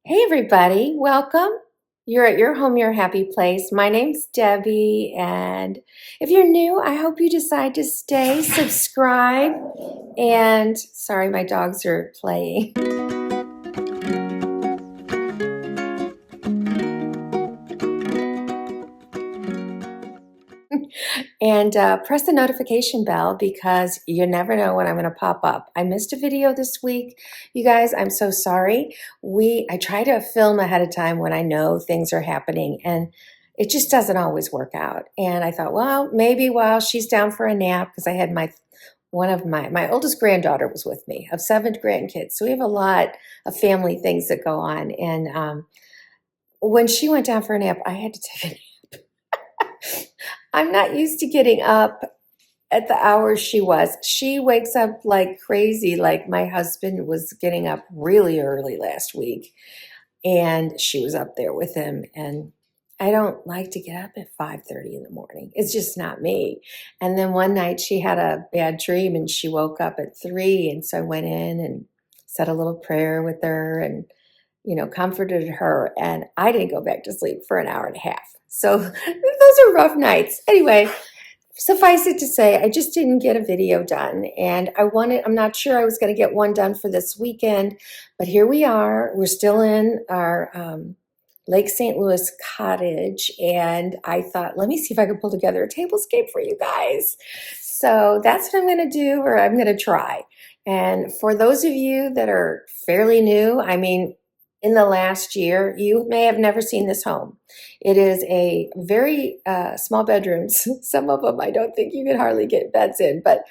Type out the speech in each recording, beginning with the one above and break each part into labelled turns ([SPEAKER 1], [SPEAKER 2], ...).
[SPEAKER 1] Hey, everybody, welcome. You're at your home, your happy place. My name's Debbie, and if you're new, I hope you decide to stay, subscribe, and sorry, my dogs are playing. And press the notification bell because you never know when I'm going to pop up. I missed a video this week. You guys, I'm so sorry. I try to film ahead of time when I know things are happening, and it just doesn't always work out. And I thought, well, maybe while she's down for a nap, because I had my oldest granddaughter was with me of 7 grandkids. So we have a lot of family things that go on. And when she went down for a nap, I had to take a nap. I'm not used to getting up at the hours she was. She wakes up like crazy. Like my husband was getting up really early last week, and she was up there with him. And I don't like to get up at 5:30 in the morning. It's just not me. And then one night she had a bad dream and she woke up at 3. And so I went in and said a little prayer with her and, comforted her. And I didn't go back to sleep for an hour and a half. So those are rough nights. Anyway, suffice it to say, I just didn't get a video done. And I'm not sure I was going to get one done for this weekend, but here we are. We're still in our Lake St. Louis cottage. And I thought, let me see if I can pull together a tablescape for you guys. So that's what I'm going to do, or I'm going to try. And for those of you that are fairly new, in the last year, you may have never seen this home. It is a very small bedrooms. Some of them I don't think you can hardly get beds in, but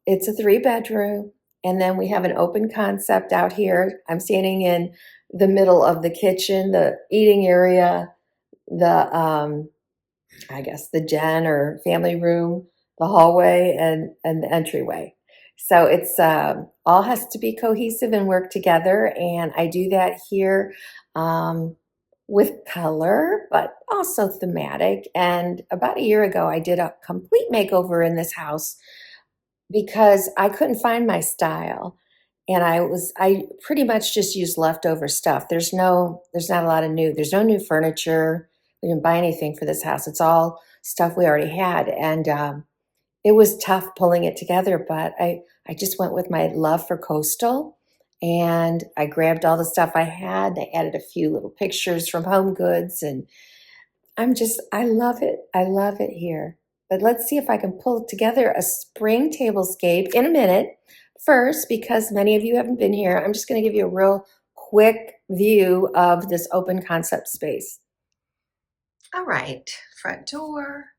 [SPEAKER 1] it's a 3-bedroom. And then we have an open concept out here. I'm standing in the middle of the kitchen, the eating area, the I guess the den or family room, the hallway, and the entryway. So it's all has to be cohesive and work together, and I do that here with color, but also thematic. And about a year ago, I did a complete makeover in this house because I couldn't find my style. And I pretty much just used leftover stuff. There's not a lot of there's no new furniture. We didn't buy anything for this house. It's all stuff we already had. And it was tough pulling it together, but I just went with my love for coastal, and I grabbed all the stuff I had. I added a few little pictures from Home Goods, and I love it. I love it here. But let's see if I can pull together a spring tablescape in a minute. First, because many of you haven't been here, I'm just going to give you a real quick view of this open concept space. All right, front door.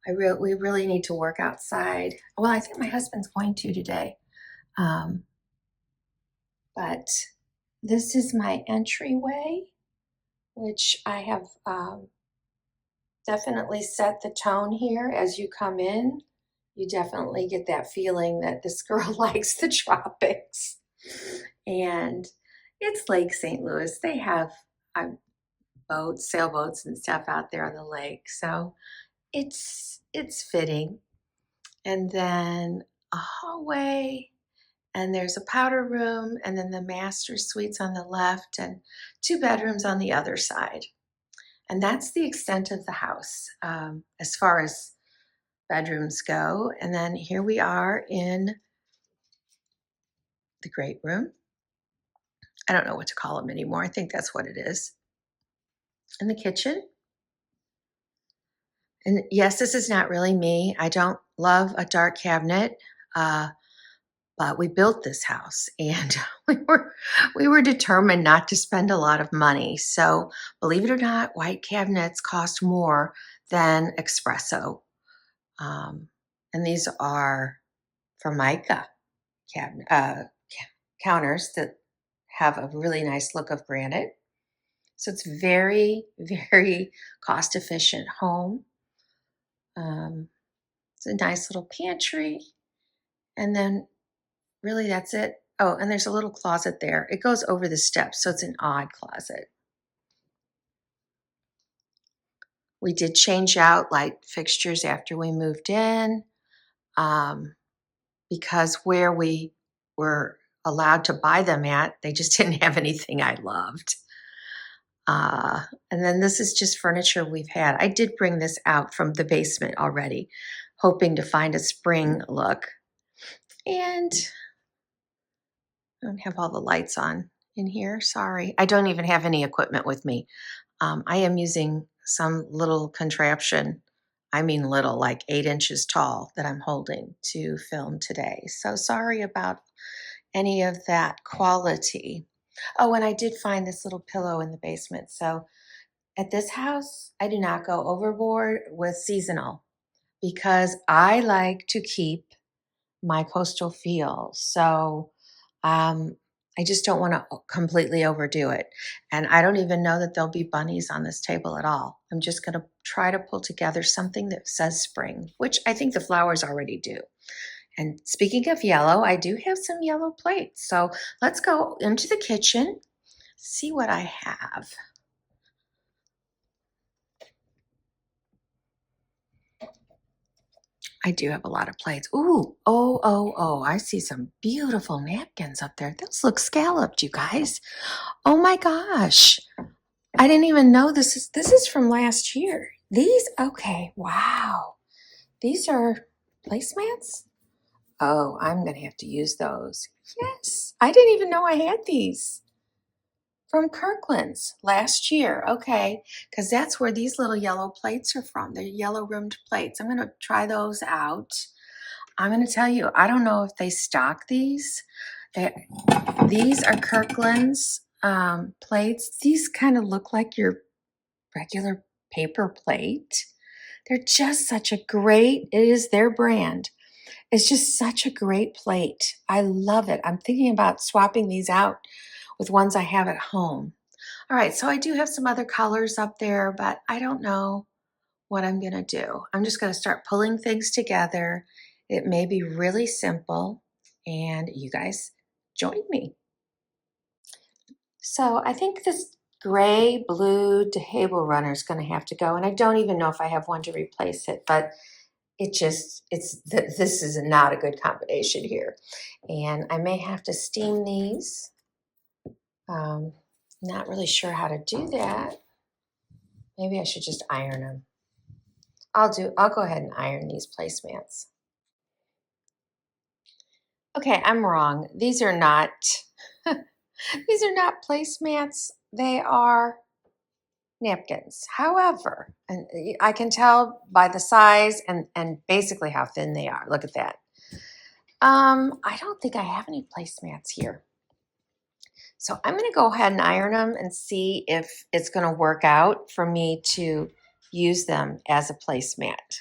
[SPEAKER 1] We really need to work outside. Well, I think my husband's going to today. But this is my entryway, which I have definitely set the tone here. As you come in, you definitely get that feeling that this girl likes the tropics. And it's Lake St. Louis. They have boats, sailboats and stuff out there on the lake. So it's fitting. And then a hallway, and there's a powder room, and then the master suites on the left, and 2 bedrooms on the other side. And that's the extent of the house as far as bedrooms go. And then here we are in the great room. I don't know what to call them anymore. I think that's what it is. In the kitchen. And yes, this is not really me. I don't love a dark cabinet, but we built this house, and we were determined not to spend a lot of money. So believe it or not, white cabinets cost more than espresso. And these are Formica counters that have a really nice look of granite. So it's very, very cost efficient home. It's a nice little pantry. And then really that's it. Oh, and there's a little closet there. It goes over the steps, so it's an odd closet. We did change out light fixtures after we moved in because where we were allowed to buy them at. They just didn't have anything I loved. And then this is just furniture we've had. I did bring this out from the basement already, hoping to find a spring look. And I don't have all the lights on in here. Sorry. I don't even have any equipment with me. I am using some little contraption. I mean little, like 8 inches tall, that I'm holding to film today. So sorry about any of that quality. Oh, and I did find this little pillow in the basement. So at this house, I do not go overboard with seasonal because I like to keep my coastal feel. So I just don't want to completely overdo it. And I don't even know that there'll be bunnies on this table at all. I'm just going to try to pull together something that says spring, which I think the flowers already do. And speaking of yellow, I do have some yellow plates. So let's go into the kitchen, see what I have. I do have a lot of plates. Ooh, oh, I see some beautiful napkins up there. Those look scalloped, you guys. Oh my gosh. I didn't even know this is from last year. These, okay, wow. These are placemats? Oh, I'm going to have to use those. Yes, I didn't even know I had these from Kirkland's last year. Okay, because that's where these little yellow plates are from. They're yellow rimmed plates. I'm going to try those out. I'm going to tell you, I don't know if they stock these. These are Kirkland's plates. These kind of look like your regular paper plate. They're just such a great, it is their brand. It's just such a great plate. I love it. I'm thinking about swapping these out with ones I have at home. All right, so I do have some other colors up there, but I don't know what I'm going to do. I'm just going to start pulling things together. It may be really simple, and you guys join me. So I think this gray blue table runner is going to have to go, and I don't even know if I have one to replace it, but this is not a good combination here, and I may have to steam these. Not really sure how to do that. Maybe I should just iron them. I'll go ahead and iron these placemats. Okay, I'm wrong. These are not these are not placemats. They are napkins. However, and I can tell by the size and basically how thin they are. Look at that. I don't think I have any placemats here. So I'm going to go ahead and iron them and see if it's going to work out for me to use them as a placemat.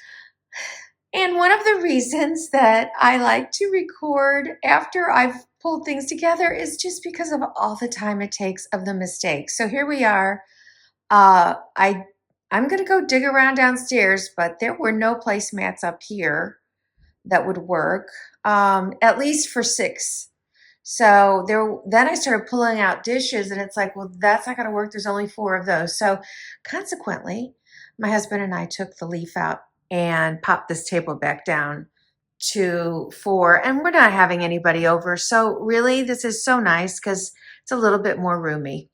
[SPEAKER 1] And one of the reasons that I like to record after I've pulled things together is just because of all the time it takes of the mistakes. So here we are. I'm going to go dig around downstairs, but there were no placemats up here that would work, at least for 6. So then I started pulling out dishes, and it's like, well, that's not going to work. There's only 4 of those. So consequently, my husband and I took the leaf out and popped this table back down to 4. And we're not having anybody over. So really, this is so nice because it's a little bit more roomy.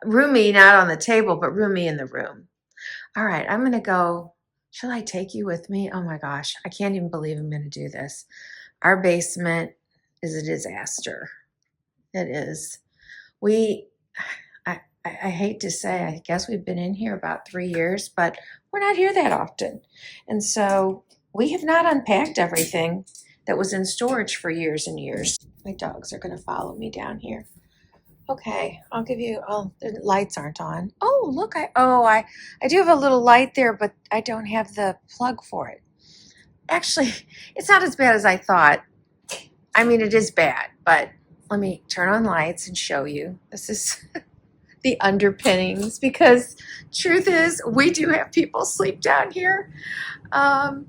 [SPEAKER 1] Roomy, not on the table, but roomy in the room. All right, I'm going to go. Shall I take you with me? Oh my gosh, I can't even believe I'm going to do this. Our basement is a disaster. It is. I hate to say, I guess we've been in here about 3 years, but we're not here that often. And so we have not unpacked everything that was in storage for years and years. My dogs are going to follow me down here. Okay, I'll give you, the lights aren't on. Oh, look, I do have a little light there, but I don't have the plug for it. Actually, it's not as bad as I thought. I mean, it is bad, but let me turn on lights and show you. This is the underpinnings, because truth is, we do have people sleep down here. Back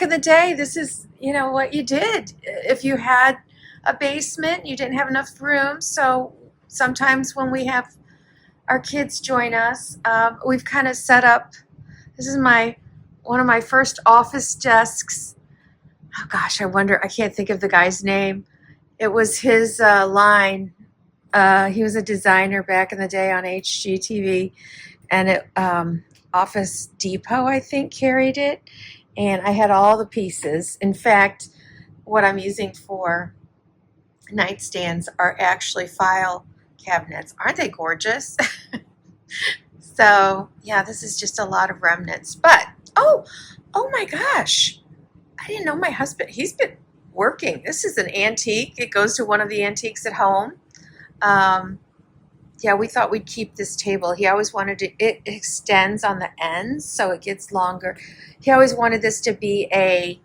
[SPEAKER 1] in the day, this is, what you did. If you had a basement, you didn't have enough room. So sometimes when we have our kids join us, we've kind of set up, this is one of my first office desks. oh gosh, I wonder, I can't think of the guy's name. It was his line. He was a designer back in the day on HGTV, and Office Depot, I think, carried it. And I had all the pieces. In fact, what I'm using for nightstands are actually file cabinets. Aren't they gorgeous? So, yeah, this is just a lot of remnants. But, oh my gosh. I didn't know my husband, he's been working. This is an antique. It goes to one of the antiques at home. Yeah, we thought we'd keep this table. He always wanted it extends on the ends, so it gets longer. He always wanted this to be a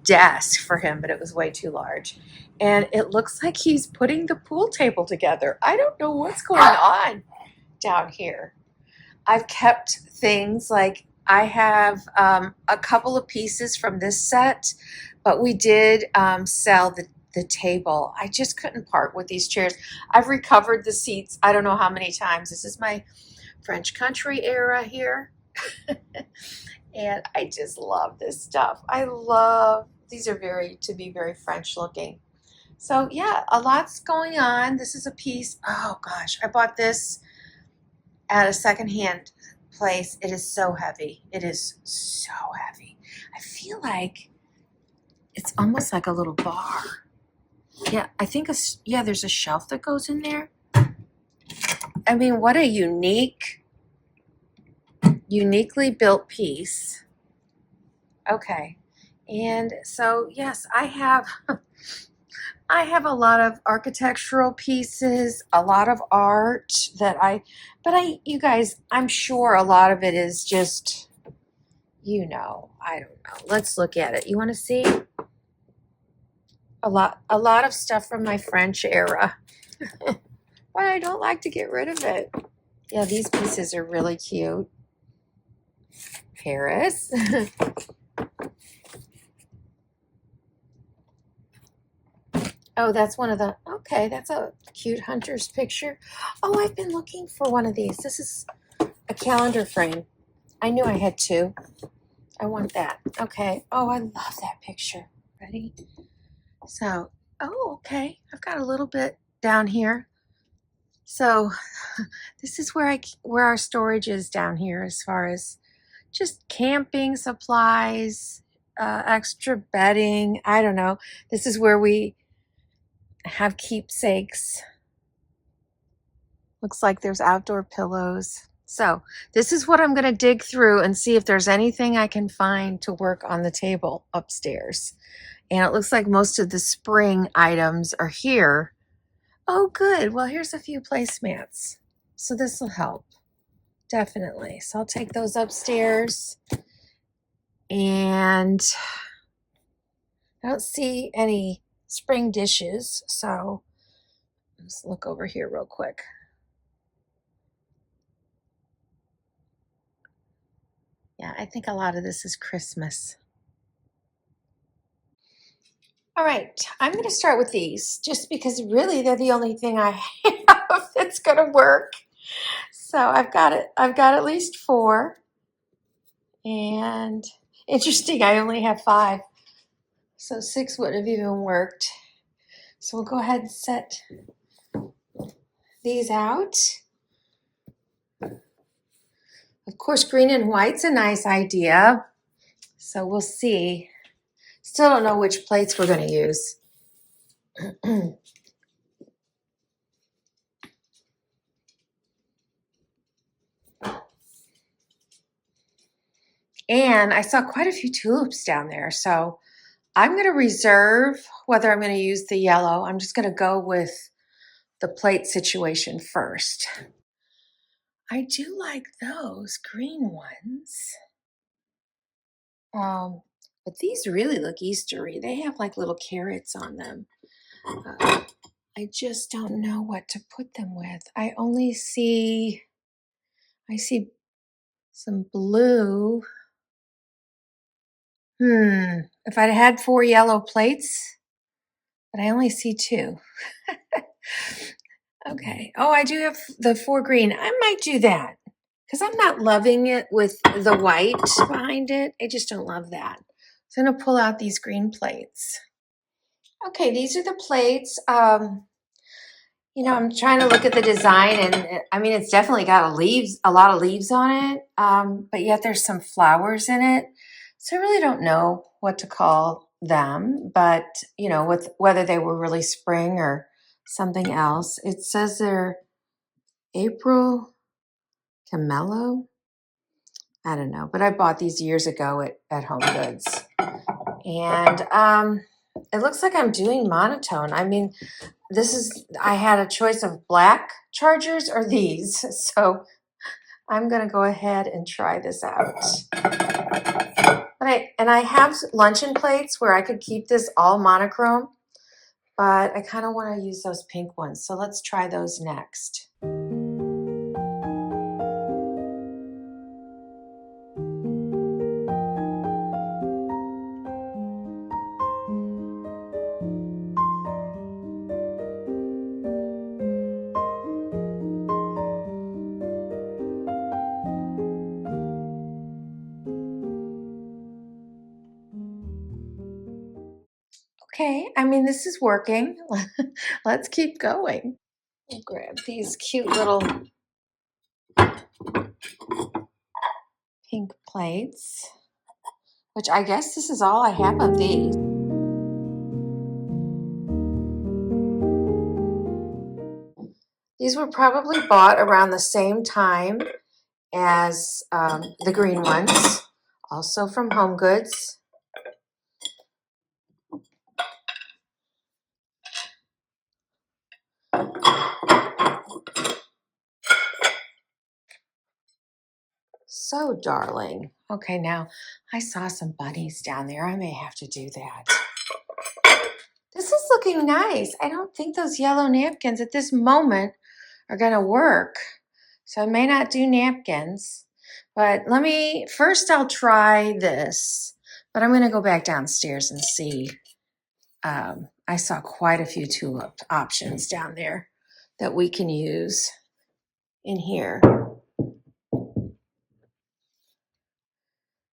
[SPEAKER 1] desk for him, but it was way too large. And it looks like he's putting the pool table together. I don't know what's going on down here. I've kept things like I have a couple of pieces from this set, but we did sell the table. I just couldn't part with these chairs. I've recovered the seats I don't know how many times. This is my French country era here. And I just love this stuff. These are to be very French looking. So yeah, a lot's going on. This is a piece. Oh gosh, I bought this at a secondhand place. It is so heavy. It is so heavy. I feel like it's almost like a little bar. Yeah, I think there's a shelf that goes in there. I mean, what a uniquely built piece. Okay. And so, yes, I have a lot of architectural pieces, a lot of art you guys, I'm sure a lot of it is just, I don't know. Let's look at it. You want to see? A lot of stuff from my French era. But I don't like to get rid of it. Yeah, these pieces are really cute. Paris. Oh, that's that's a cute hunter's picture. Oh, I've been looking for one of these. This is a calendar frame. I knew I had two. I want that. Okay. Oh, I love that picture. Ready? So, okay. I've got a little bit down here. So, this is where our storage is down here as far as just camping supplies, extra bedding. I don't know. This is where we have keepsakes. Looks like there's outdoor pillows. So this is what I'm going to dig through and see if there's anything I can find to work on the table upstairs. And it looks like most of the spring items are here. Oh, good. Well, here's a few placemats. So this will help. Definitely. So I'll take those upstairs. And I don't see any spring dishes. So let's look over here real quick. Yeah, I think a lot of this is Christmas. All right, I'm going to start with these just because really they're the only thing I have that's going to work. So I've got at least 4. And interesting, I only have 5. So 6 wouldn't have even worked. So we'll go ahead and set these out. Of course, green and white's a nice idea. So we'll see. Still don't know which plates we're going to use. And I saw quite a few tulips down there. So I'm going to reserve whether I'm going to use the yellow. I'm just going to go with the plate situation first. I do like those green ones. But these really look Eastery. They have like little carrots on them. I just don't know what to put them with. I see some blue. If I'd had 4 yellow plates, but I only see 2. Okay. Oh, I do have the 4 green. I might do that because I'm not loving it with the white behind it. I just don't love that. So I'm going to pull out these green plates. Okay, these are the plates. You know, I'm trying to look at the design, and I mean, it's definitely got a lot of leaves on it, but yet there's some flowers in it. So I really don't know what to call them, but you know, with whether they were really spring or something else. It says they're April Camello. I don't know, but I bought these years ago at Home Goods, and it looks like I'm doing monotone. I mean, I had a choice of black chargers or these. So I'm going to go ahead and try this out. And I have luncheon plates where I could keep this all monochrome, but I kind of want to use those pink ones. So let's try those next. Okay, I mean, this is working. Let's keep going. I'll grab these cute little pink plates, which I guess this is all I have of these. These were probably bought around the same time as the green ones, also from Home Goods. So darling. Okay, now I saw some bunnies down there. I may have to do that. This is looking nice. I don't think those yellow napkins at this moment are going to work. So I may not do napkins. But I'll try this. But I'm going to go back downstairs and see. I saw quite a few tulip options down there that we can use in here.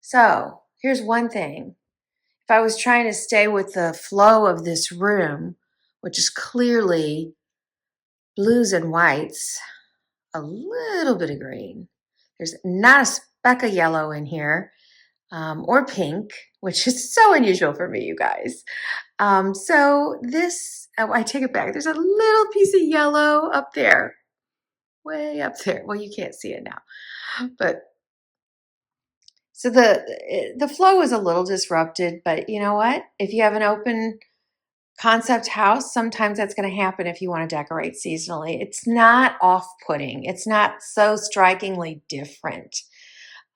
[SPEAKER 1] So here's one thing. If I was trying to stay with the flow of this room, which is clearly blues and whites, a little bit of green. There's not a speck of yellow in here, or pink, which is so unusual for me, you guys. I take it back. There's a little piece of yellow up there, way up there. Well, you can't see it now, but so the flow is a little disrupted, but you know what? If you have an open concept house, sometimes that's going to happen if you want to decorate seasonally. It's not off-putting. It's not so strikingly different.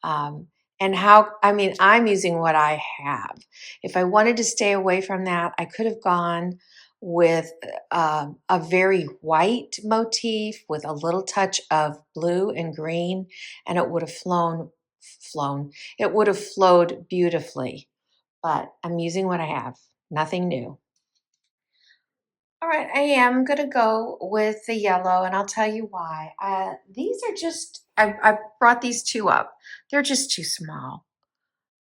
[SPEAKER 1] I'm using what I have. If I wanted to stay away from that, I could have gone with a very white motif with a little touch of blue and green, and it would have it would have flowed beautifully. But I'm using what I have, nothing new. All right, I am going to go with the yellow, and I'll tell you why. These are just, I brought these two up. They're just too small.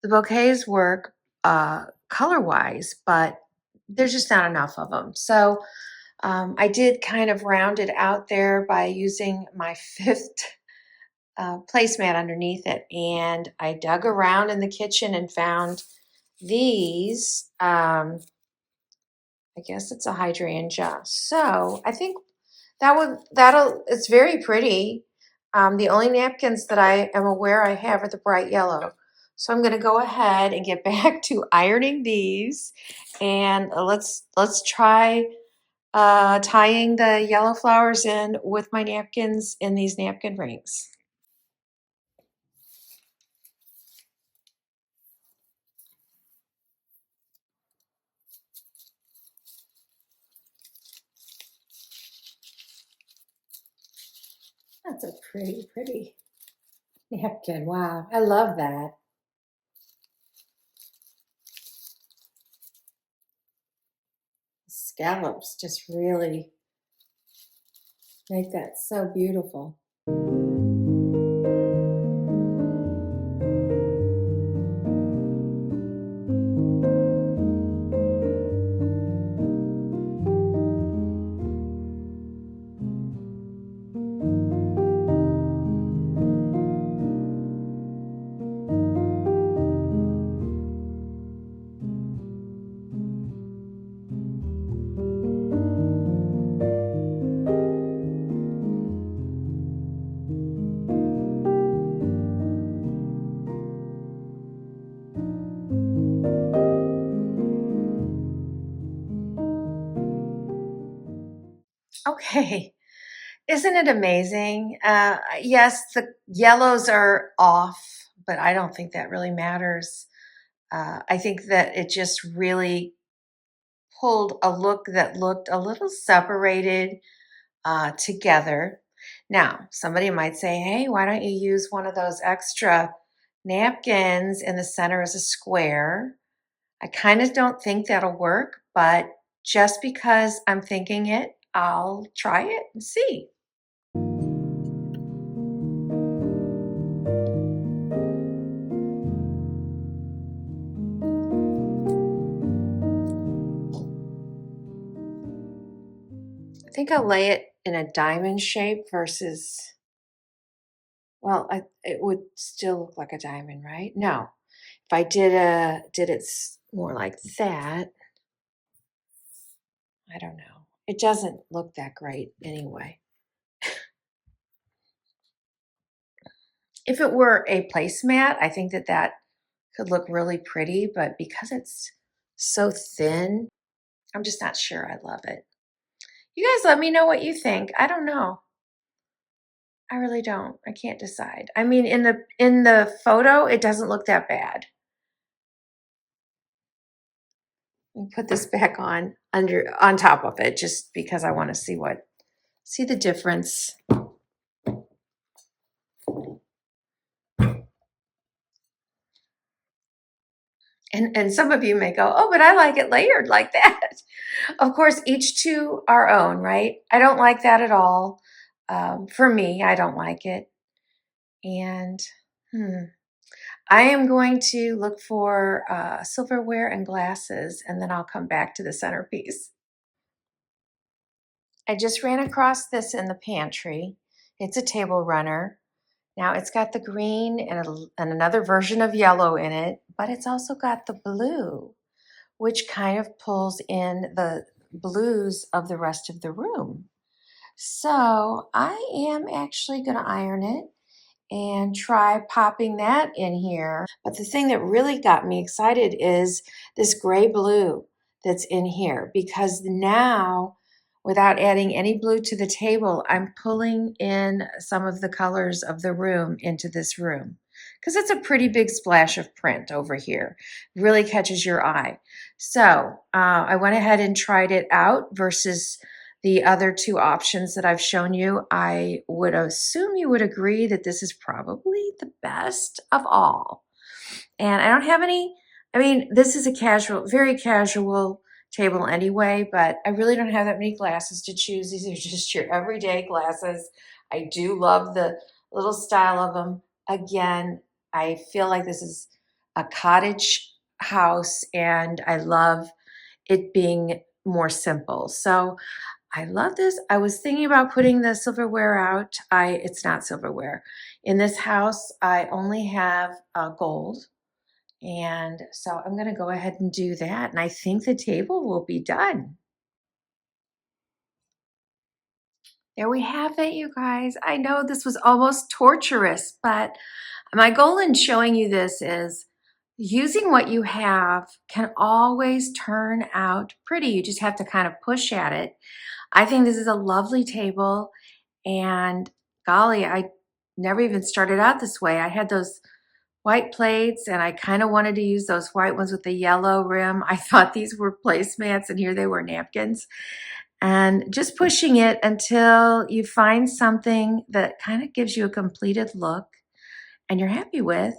[SPEAKER 1] The bouquets work color-wise, but there's just not enough of them. So I did kind of round it out there by using my fifth placemat underneath it, and I dug around in the kitchen and found these. I guess it's a hydrangea. So I think it's very pretty. The only napkins that I am aware I have are the bright yellow. So I'm going to go ahead and get back to ironing these, and let's try tying the yellow flowers in with my napkins in these napkin rings. That's a pretty, pretty napkin. Wow, I love that. Scallops just really make that so beautiful. Okay, isn't it amazing? Yes, the yellows are off, but I don't think that really matters. I think that it just really pulled a look that looked a little separated together. Now, somebody might say, hey, why don't you use one of those extra napkins in the center as a square? I kind of don't think that'll work, but just because I'm thinking it, I'll try it and see. I think I'll lay it in a diamond shape versus, well, it would still look like a diamond, right? No. If I did it more like that, I don't know. It doesn't look that great anyway. If it were a placemat, I think that that could look really pretty, but because it's so thin, I'm just not sure I love it. You guys let me know what you think. I don't know. I really don't. I can't decide. I mean, in the photo, it doesn't look that bad. Let me put this back on top of it just because I want to see the difference. And some of you may go, oh, but I like it layered like that. Of course, each to our own, right? I don't like that at all. For me, I don't like it. And I am going to look for silverware and glasses, and then I'll come back to the centerpiece. I just ran across this in the pantry. It's a table runner. Now it's got the green and another version of yellow in it, but it's also got the blue, which kind of pulls in the blues of the rest of the room. So I am actually going to iron it and try popping that in here. But the thing that really got me excited is this gray blue that's in here because now, without adding any blue to the table, I'm pulling in some of the colors of the room into this room because it's a pretty big splash of print over here. Really catches your eye. So I went ahead and tried it out versus the other two options that I've shown you. I would assume you would agree that this is probably the best of all. And I don't have any, I mean, this is a casual, very casual table anyway, but I really don't have that many glasses to choose. These are just your everyday glasses. I do love the little style of them. Again, I feel like this is a cottage house and I love it being more simple. So I love this. I was thinking about putting the silverware out. It's not silverware. In this house, I only have gold. And so I'm going to go ahead and do that. And I think the table will be done. There we have it, you guys. I know this was almost torturous, but my goal in showing you this is using what you have can always turn out pretty. You just have to kind of push at it. I think this is a lovely table. And golly, I never even started out this way. I had those white plates and I kind of wanted to use those white ones with the yellow rim. I thought these were placemats and here they were napkins. And just pushing it until you find something that kind of gives you a completed look and you're happy with.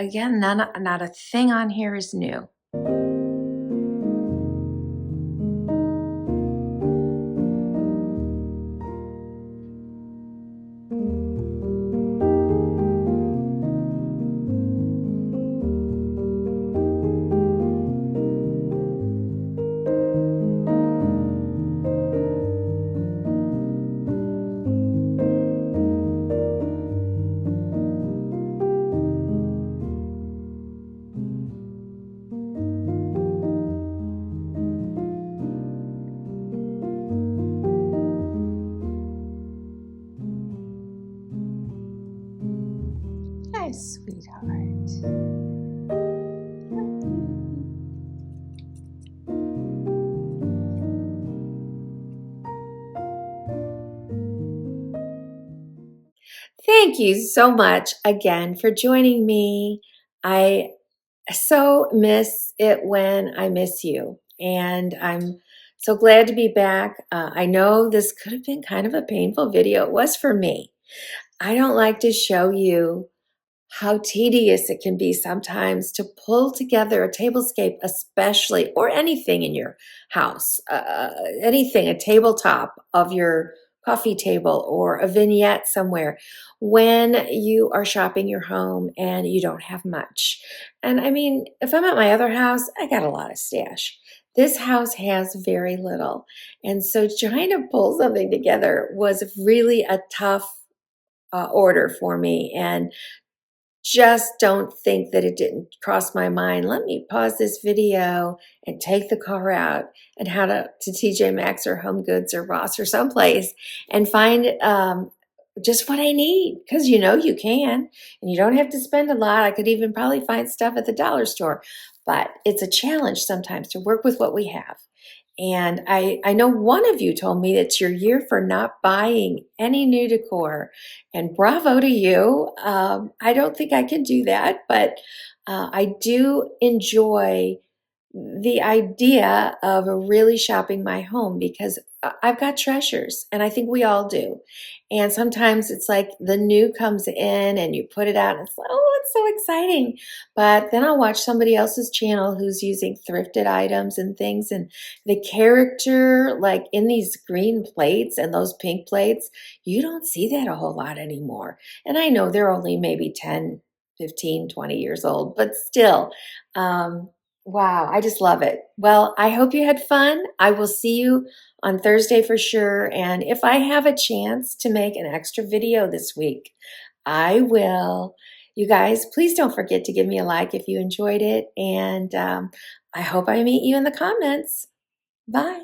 [SPEAKER 1] Again, not a thing on here is new. Thank you so much again for joining me. I so miss it when I miss you, and I'm so glad to be back. I know this could have been kind of a painful video. It was for me. I don't like to show you how tedious it can be sometimes to pull together a tablescape, especially, or anything in your house, anything, a tabletop of your coffee table or a vignette somewhere when you are shopping your home and you don't have much. And I mean, if I'm at my other house, I got a lot of stash. This house has very little. And so trying to pull something together was really a tough order for me. And just don't think that it didn't cross my mind. Let me pause this video and take the car out and head out to TJ Maxx or Home Goods or Ross or someplace and find just what I need, because you know you can, and you don't have to spend a lot. I could even probably find stuff at the dollar store, but it's a challenge sometimes to work with what we have. And I know one of you told me it's your year for not buying any new decor, and bravo to you. I don't think I can do that, but I do enjoy the idea of really shopping my home because I've got treasures, and I think we all do. And sometimes it's like the new comes in and you put it out and it's like, oh, it's so exciting. But then I'll watch somebody else's channel who's using thrifted items and things, and the character, like in these green plates and those pink plates, you don't see that a whole lot anymore. And I know they're only maybe 10, 15, 20 years old, but still, um, wow, I just love it. Well, I hope you had fun. I will see you on Thursday for sure. And if I have a chance to make an extra video this week, I will. You guys, please don't forget to give me a like if you enjoyed it. And I hope I meet you in the comments. Bye.